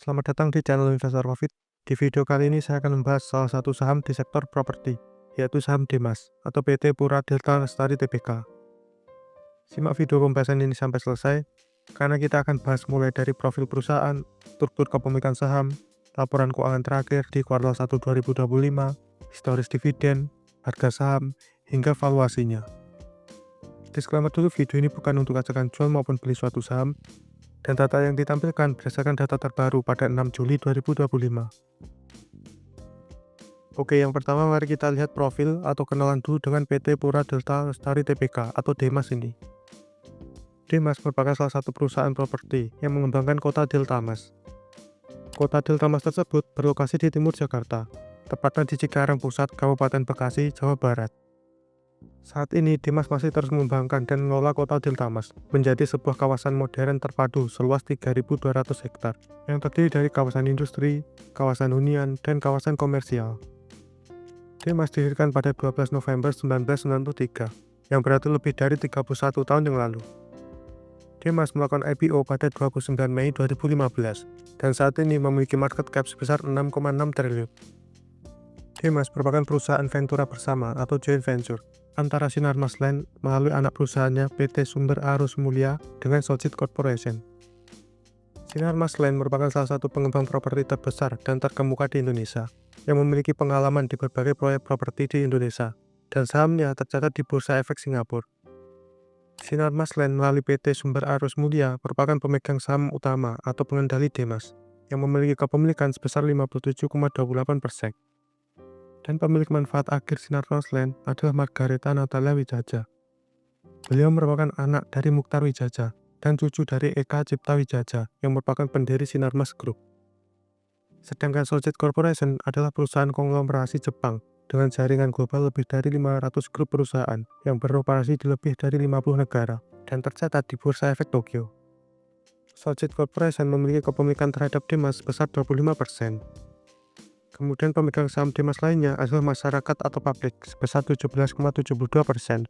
selamat datang di channel Investor Profit. Di video kali ini saya akan membahas salah satu saham di sektor properti, yaitu saham Dimas atau PT Pura Delta Lestari Tbk. Simak video pembahasan ini sampai selesai, karena kita akan bahas mulai dari profil perusahaan, struktur kepemilikan saham, laporan keuangan terakhir di kuartal 1 2025, historis dividen, harga saham, hingga valuasinya. Disclaimer dulu, video ini bukan untuk ajakan jual maupun beli suatu saham, dan data yang ditampilkan berdasarkan data terbaru pada 6 Juli 2025. Oke, yang pertama mari kita lihat profil atau kenalan dulu dengan PT Pura Delta Lestari Tbk atau Dimas ini. Dimas merupakan salah satu perusahaan properti yang mengembangkan kota Delta Mas. Kota Delta Mas tersebut berlokasi di timur Jakarta, tepatnya di Cikarang Pusat, Kabupaten Bekasi, Jawa Barat. Saat ini, Dimas masih terus mengembangkan dan mengelola kota Delta Mas menjadi sebuah kawasan modern terpadu seluas 3.200 hektar yang terdiri dari kawasan industri, kawasan hunian, dan kawasan komersial. Dimas didirikan pada 12 November 1993, yang berarti lebih dari 31 tahun yang lalu. Dimas melakukan IPO pada 29 Mei 2015, dan saat ini memiliki market cap sebesar 6,6 triliun. Dimas merupakan perusahaan ventura bersama atau joint venture antara Sinarmas Land melalui anak perusahaannya PT Sumber Arus Mulia dengan Sojit Corporation. Sinarmas Land merupakan salah satu pengembang properti terbesar dan terkemuka di Indonesia yang memiliki pengalaman di berbagai proyek properti di Indonesia, dan sahamnya tercatat di Bursa Efek Singapura. Sinarmas Land melalui PT Sumber Arus Mulia merupakan pemegang saham utama atau pengendali Dimas yang memiliki kepemilikan sebesar 57,28%. Dan pemilik manfaat akhir Sinarmas Land adalah Margareta Natalia Wijaja. Beliau merupakan anak dari Mukhtar Wijaja dan cucu dari Eka Cipta Wijaja yang merupakan pendiri Sinarmas Group. Sedangkan Sojit Corporation adalah perusahaan konglomerasi Jepang dengan jaringan global lebih dari 500 grup perusahaan yang beroperasi di lebih dari 50 negara dan tercatat di Bursa Efek Tokyo. Sojit Corporation memiliki kepemilikan terhadap Dimas sebesar 25%. Kemudian pemegang saham Dimas lainnya adalah masyarakat atau publik sebesar 17,72%.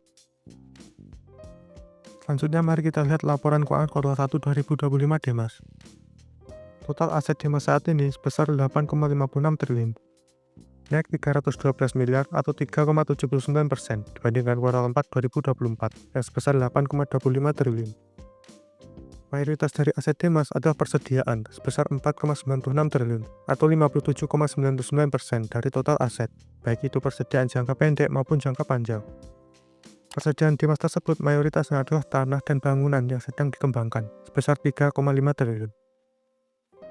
Selanjutnya mari kita lihat laporan keuangan kuartal 1 2025 Dimas. Total aset Dimas saat ini sebesar 8,56 triliun, naik 312 miliar atau 3,79% dibandingkan kuartal 4 2024 yang sebesar 8,25 triliun. Mayoritas dari aset Dimas adalah persediaan sebesar 4,96 triliun atau 57,99% dari total aset, baik itu persediaan jangka pendek maupun jangka panjang. Persediaan Dimas tersebut mayoritasnya adalah tanah dan bangunan yang sedang dikembangkan sebesar 3,5 triliun.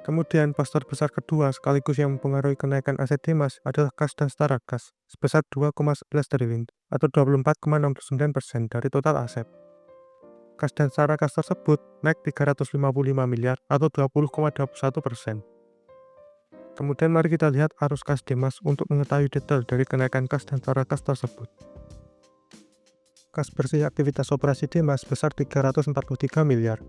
Kemudian pos terbesar kedua sekaligus yang mempengaruhi kenaikan aset Dimas adalah kas dan setara kas sebesar 2,11 triliun atau 24,69% dari total aset. Kas dan setara kas tersebut naik 355 miliar atau 20,21%. Kemudian mari kita lihat arus kas Dimas untuk mengetahui detail dari kenaikan kas dan setara kas tersebut. Kas bersih aktivitas operasi Dimas sebesar 343 miliar.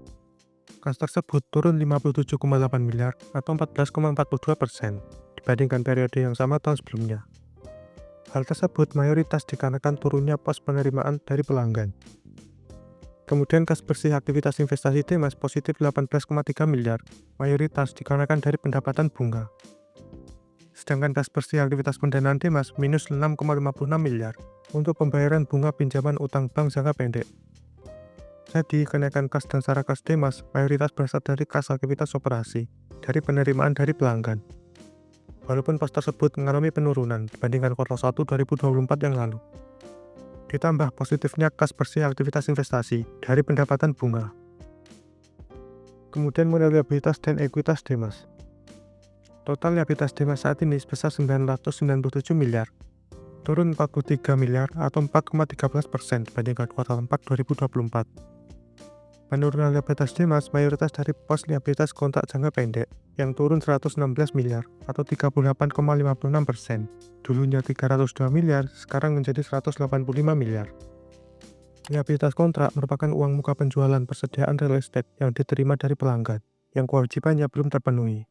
Kas tersebut turun 57,8 miliar atau 14,42% dibandingkan periode yang sama tahun sebelumnya. Hal tersebut mayoritas dikarenakan turunnya pos penerimaan dari pelanggan. Kemudian kas bersih aktivitas investasi Dimas positif 18,3 miliar, mayoritas dikarenakan dari pendapatan bunga. Sedangkan kas bersih aktivitas pendanaan Dimas minus 6,56 miliar untuk pembayaran bunga pinjaman utang bank jangka pendek. Jadi, kenaikan kas dan setara kas Dimas mayoritas berasal dari kas aktivitas operasi, dari penerimaan dari pelanggan. Walaupun pos tersebut mengalami penurunan dibandingkan kuartal 1 2024 yang lalu. Ditambah positifnya kas bersih aktivitas investasi dari pendapatan bunga. Kemudian model liabilitas dan ekuitas Dimas. Total liabilitas Dimas saat ini sebesar 997 miliar, turun 43 miliar atau 4,13% dibandingkan kuartal 4 2024. Penurunan liabilitas Dimas mayoritas dari pos liabilitas kontrak jangka pendek yang turun 116 miliar atau 38,56%. Dulunya 302 miliar, sekarang menjadi 185 miliar. Liabilitas kontrak merupakan uang muka penjualan persediaan real estate yang diterima dari pelanggan, yang kewajibannya belum terpenuhi.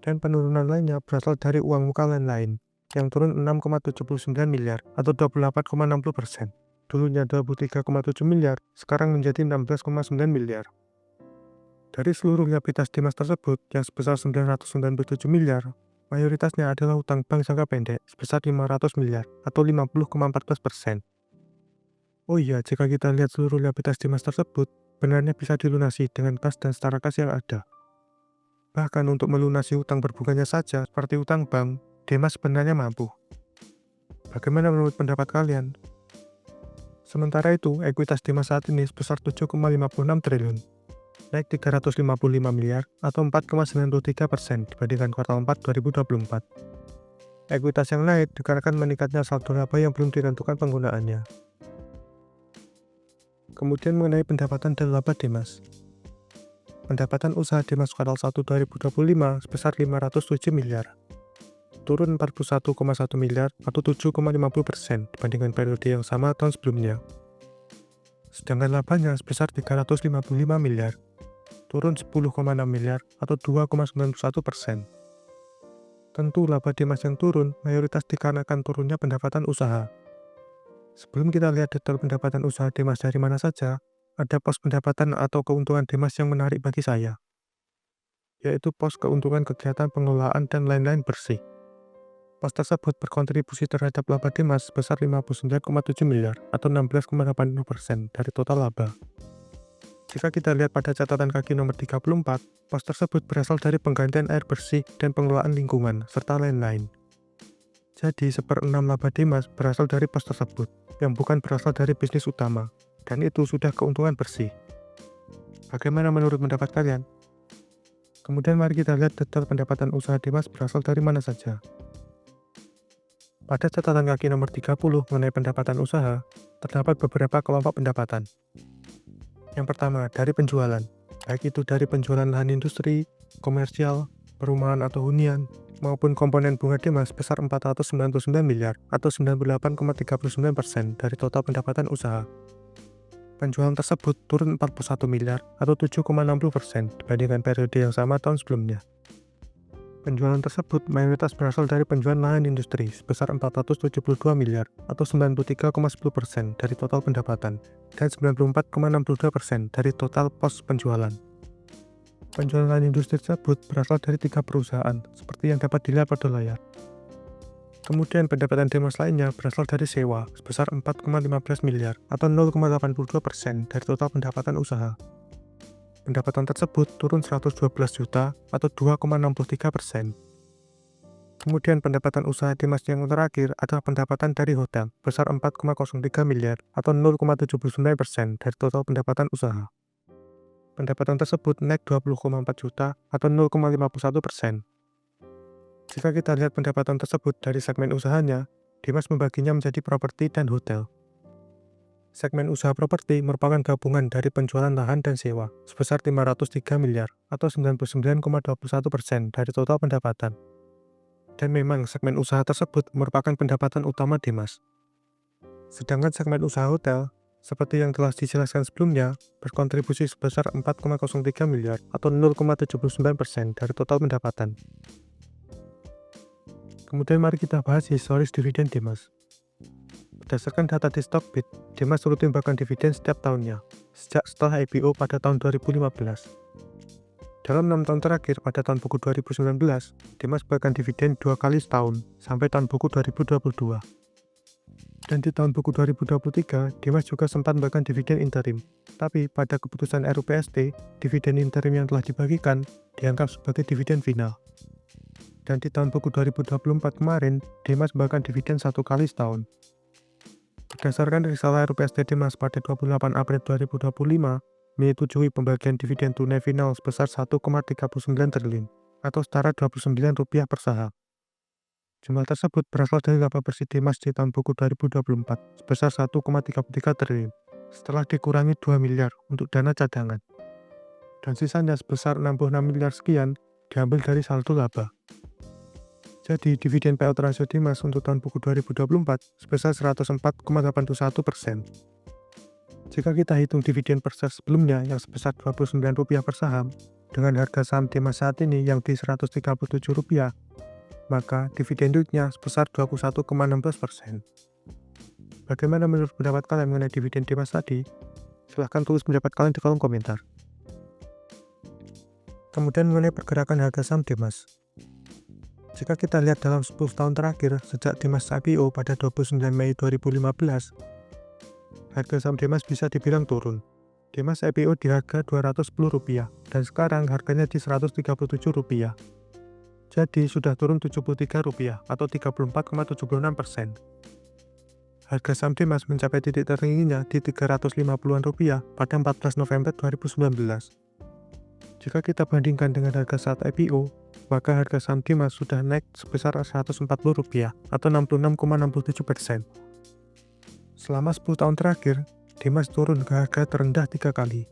Dan penurunan lainnya berasal dari uang muka lain-lain, yang turun 6,79 miliar atau 28,60%. Dulunya 23,7 miliar, sekarang menjadi 16,9 miliar. Dari seluruh liabilitas Dimas tersebut yang sebesar 997 miliar, mayoritasnya adalah utang bank jangka pendek sebesar 500 miliar atau 50,14%. Oh iya, jika kita lihat seluruh liabilitas Dimas tersebut, benarnya bisa dilunasi dengan kas dan setara kas yang ada. Bahkan untuk melunasi utang berbunganya saja, seperti utang bank, Dimas sebenarnya mampu. Bagaimana menurut pendapat kalian? Sementara itu, ekuitas Dimas saat ini sebesar 7,56 triliun, naik 355 miliar atau 4,93% dibandingkan kuartal 4 2024. Ekuitas yang naik dikarenakan meningkatnya saldo laba yang belum ditentukan penggunaannya. Kemudian mengenai pendapatan dan laba Dimas. Pendapatan usaha Dimas kuartal 1 2025 sebesar 507 miliar, turun 41,1 miliar atau 7,50% dibandingkan periode yang sama tahun sebelumnya. Sedangkan labanya sebesar 355 miliar, turun 10,6 miliar atau 2,91%. Tentu laba Dimas yang turun mayoritas dikarenakan turunnya pendapatan usaha. Sebelum kita lihat detail pendapatan usaha Dimas dari mana saja, ada pos pendapatan atau keuntungan Dimas yang menarik bagi saya, yaitu pos keuntungan kegiatan pengelolaan dan lain-lain bersih. Pos tersebut berkontribusi terhadap laba Dimas sebesar 59,7 miliar atau 16,80% dari total laba. Jika kita lihat pada catatan kaki nomor 34, pos tersebut berasal dari penggantian air bersih dan pengelolaan lingkungan, serta lain-lain. Jadi, 1/6 laba Dimas berasal dari pos tersebut, yang bukan berasal dari bisnis utama, dan itu sudah keuntungan bersih. Bagaimana menurut pendapat kalian? Kemudian mari kita lihat detail pendapatan usaha Dimas berasal dari mana saja. Pada catatan kaki nomor 30 mengenai pendapatan usaha, terdapat beberapa kelompok pendapatan. Yang pertama, dari penjualan, baik itu dari penjualan lahan industri, komersial, perumahan atau hunian, maupun komponen bunga Dimas sebesar 499 miliar atau 98,39% dari total pendapatan usaha. Penjualan tersebut turun 41 miliar atau 7,60% dibandingkan periode yang sama tahun sebelumnya. Penjualan tersebut mayoritas berasal dari penjualan lahan industri sebesar 472 miliar atau 93,10% dari total pendapatan dan 94,62% dari total pos penjualan. Penjualan lahan industri tersebut berasal dari 3 perusahaan seperti yang dapat dilihat pada layar. Kemudian pendapatan Dimas lainnya berasal dari sewa sebesar 4,15 miliar atau 0,82% dari total pendapatan usaha. Pendapatan tersebut turun 112 juta atau 2,63%. Kemudian pendapatan usaha Dimas yang terakhir adalah pendapatan dari hotel besar 4,03 miliar atau 0,79% dari total pendapatan usaha. Pendapatan tersebut naik 20,4 juta atau 0,51%. Jika kita lihat pendapatan tersebut dari segmen usahanya, Dimas membaginya menjadi properti dan hotel. Segmen usaha properti merupakan gabungan dari penjualan lahan dan sewa sebesar 503 miliar atau 99,21% dari total pendapatan. Dan memang segmen usaha tersebut merupakan pendapatan utama Dimas. Sedangkan segmen usaha hotel, seperti yang telah dijelaskan sebelumnya, berkontribusi sebesar 4,03 miliar atau 0,79% dari total pendapatan. Kemudian mari kita bahas historis dividen Dimas. Berdasarkan data di Stockbit, Dimas rutin bahkan dividen setiap tahunnya, sejak setelah IPO pada tahun 2015. Dalam 6 tahun terakhir pada tahun buku 2019, Dimas bahkan dividen 2 kali setahun, sampai tahun buku 2022. Dan di tahun buku 2023, Dimas juga sempat bahkan dividen interim. Tapi pada keputusan RUPST, dividen interim yang telah dibagikan dianggap sebagai dividen final. Dan di tahun buku 2024 kemarin, Dimas bahkan dividen 1 kali setahun. Berdasarkan risalah RUPST Dimas pada 28 April 2025, menyetujui pembagian dividen tunai final sebesar 1,39 triliun atau setara Rp29 per saham. Jumlah tersebut berasal dari laba bersih Dimas di tahun buku 2024 sebesar 1,33 triliun, setelah dikurangi 2 miliar untuk dana cadangan. Dan sisanya sebesar 66 miliar sekian diambil dari saldo laba. Jadi, dividen payout ratio Dimas untuk tahun buku 2024 sebesar 104,81%. Jika kita hitung dividen per share sebelumnya yang sebesar Rp29 per saham, dengan harga saham Dimas saat ini yang di Rp137, maka dividen yieldnya sebesar 21,16%. Bagaimana menurut pendapat kalian mengenai dividen Dimas tadi? Silahkan tulis pendapat kalian di kolom komentar. Kemudian mengenai pergerakan harga saham Dimas. Jika kita lihat dalam 10 tahun terakhir, sejak Dimas IPO pada 29 Mei 2015, harga saham Dimas bisa dibilang turun. Dimas IPO di harga Rp210, dan sekarang harganya di Rp137. Jadi sudah turun Rp73 atau 34,76%. Harga saham Dimas mencapai titik tertingginya di Rp350-an pada 14 November 2019. Jika kita bandingkan dengan harga saat IPO, maka harga saham Dimas sudah naik sebesar Rp140 atau 66,67%. Selama 10 tahun terakhir, Dimas turun ke harga terendah 3 kali.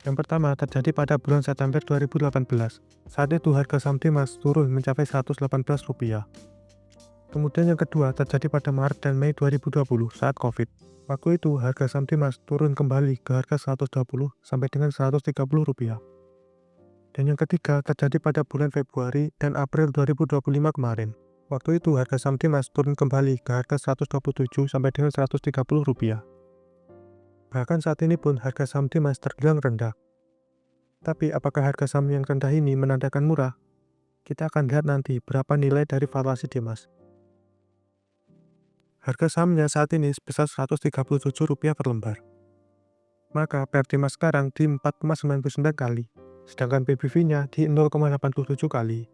Yang pertama terjadi pada bulan September 2018. Saat itu harga saham Dimas turun mencapai Rp118. Kemudian yang kedua terjadi pada Maret dan Mei 2020 saat Covid. Waktu itu harga saham Dimas turun kembali ke harga Rp120 sampai dengan Rp130. Dan yang ketiga terjadi pada bulan Februari dan April 2025 kemarin. Waktu itu harga saham Dimas turun kembali ke harga Rp127 sampai dengan Rp130. Bahkan saat ini pun harga saham Dimas terbilang rendah. Tapi apakah harga saham yang rendah ini menandakan murah? Kita akan lihat nanti berapa nilai dari valuasi Dimas. Harga sahamnya saat ini sebesar Rp137 per lembar. Maka PER Dimas sekarang di 4,99 kali, sedangkan PBV-nya di 0,87 kali.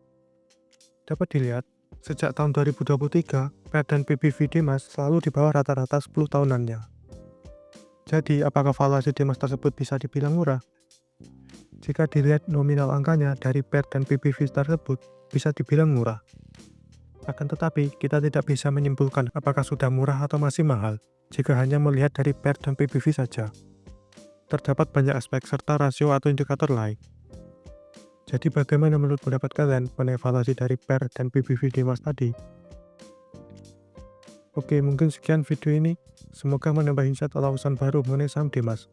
Dapat dilihat, sejak tahun 2023, PER dan PBV Dimas selalu di bawah rata-rata 10 tahunannya. Jadi, apakah valuasi Dimas tersebut bisa dibilang murah? Jika dilihat nominal angkanya dari PER dan PBV tersebut, bisa dibilang murah. Akan tetapi, kita tidak bisa menyimpulkan apakah sudah murah atau masih mahal, jika hanya melihat dari PER dan PBV saja. Terdapat banyak aspek serta rasio atau indikator lain. Jadi bagaimana menurut pendapat kalian mengenai valuasi dari PER dan PBV Dimas tadi? Oke, mungkin sekian video ini. Semoga menambah insight atau wawasan baru mengenai saham Dimas.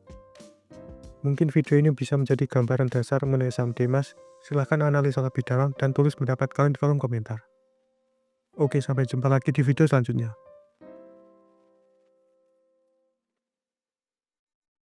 Mungkin video ini bisa menjadi gambaran dasar mengenai saham Dimas. Silahkan analisa lebih dalam dan tulis pendapat kalian di kolom komentar. Oke, sampai jumpa lagi di video selanjutnya.